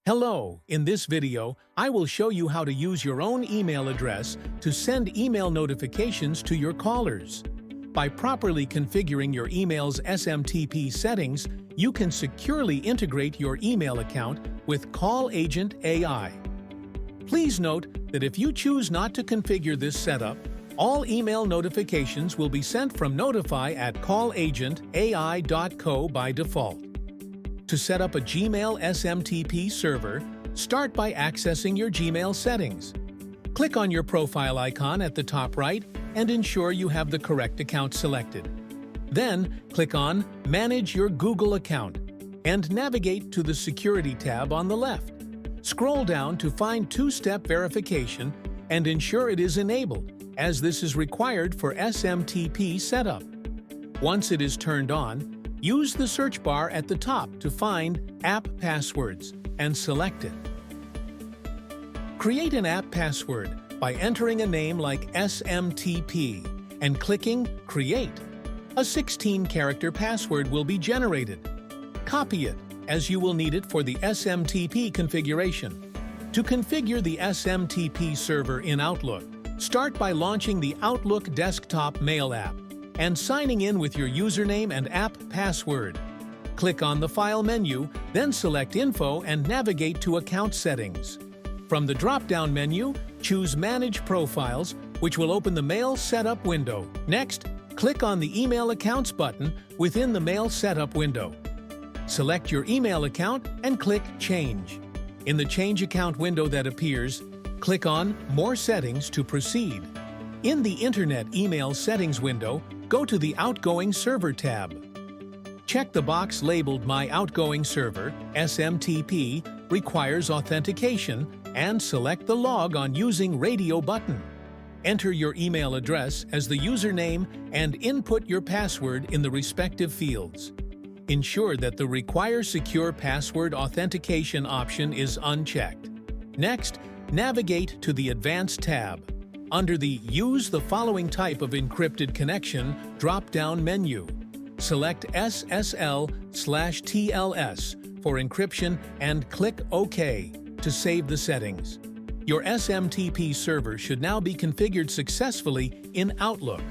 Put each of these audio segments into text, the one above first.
Hello! In this video, I will show you how to use your own email address to send email notifications to your callers. By properly configuring your email's SMTP settings, you can securely integrate your email account with Call Agent AI. Please note that if you choose not to configure this setup, all email notifications will be sent from notify@callagentai.co by default. To set up a Gmail SMTP server, start by accessing your Gmail settings. Click on your profile icon at the top right and ensure you have the correct account selected. Then, click on Manage your Google account and navigate to the Security tab on the left. Scroll down to find two-step verification and ensure it is enabled, as this is required for SMTP setup. Once it is turned on, use the search bar at the top to find App Passwords and select it. Create an app password by entering a name like SMTP and clicking Create. A 16-character password will be generated. Copy it, as you will need it for the SMTP configuration. To configure the SMTP server in Outlook, start by launching the Outlook desktop mail app and signing in with your username and app password. Click on the File menu, then select Info and navigate to Account Settings. From the drop-down menu, choose Manage Profiles, which will open the Mail Setup window. Next, click on the Email Accounts button within the Mail Setup window. Select your email account and click Change. In the Change Account window that appears, click on More Settings to proceed. In the Internet Email Settings window, go to the Outgoing Server tab. Check the box labeled My Outgoing Server, SMTP, requires authentication, and select the Log on Using Radio button. Enter your email address as the username and input your password in the respective fields. Ensure that the Require Secure Password Authentication option is unchecked. Next, navigate to the Advanced tab. Under the Use the following type of encrypted connection drop-down menu, select SSL/TLS for encryption and click OK to save the settings. Your SMTP server should now be configured successfully in Outlook.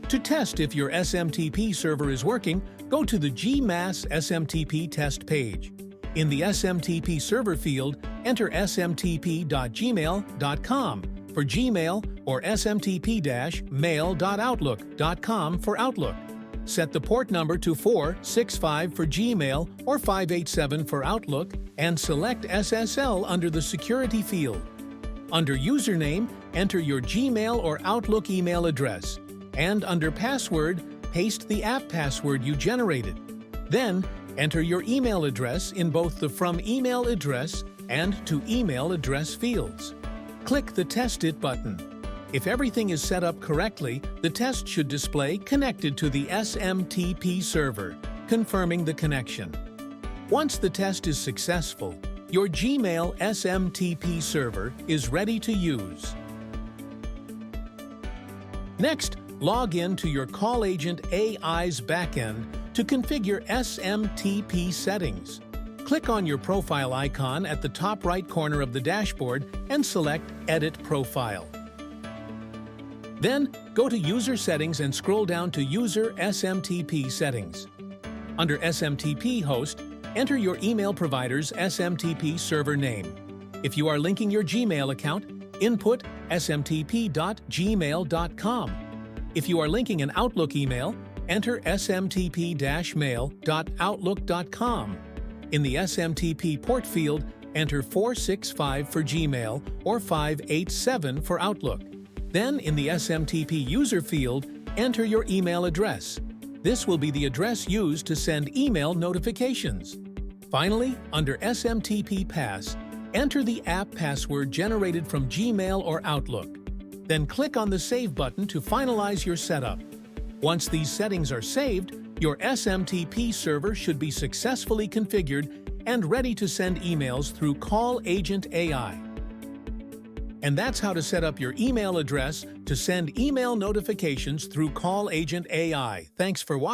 To test if your SMTP server is working, go to the GMass SMTP test page. In the SMTP server field, enter smtp.gmail.com for Gmail or smtp-mail.outlook.com for Outlook. Set the port number to 465 for Gmail or 587 for Outlook and select SSL under the Security field. Under Username, enter your Gmail or Outlook email address, and under Password, paste the app password you generated. Then, enter your email address in both the From Email Address and To Email Address fields. Click the Test It button. If everything is set up correctly, the test should display Connected to the SMTP server, confirming the connection. Once the test is successful, your Gmail SMTP server is ready to use. Next, log in to your Call Agent AI's backend to configure SMTP settings. Click on your profile icon at the top right corner of the dashboard and select Edit Profile. Then, go to User Settings and scroll down to User SMTP Settings. Under SMTP Host, enter your email provider's SMTP server name. If you are linking your Gmail account, input smtp.gmail.com. If you are linking an Outlook email, enter smtp-mail.outlook.com. In the SMTP port field, enter 465 for Gmail or 587 for Outlook. Then, in the SMTP user field, enter your email address. This will be the address used to send email notifications. Finally, under SMTP Pass, enter the app password generated from Gmail or Outlook. Then click on the Save button to finalize your setup. Once these settings are saved, your SMTP server should be successfully configured and ready to send emails through Call Agent AI. And that's how to set up your email address to send email notifications through Call Agent AI. Thanks for watching.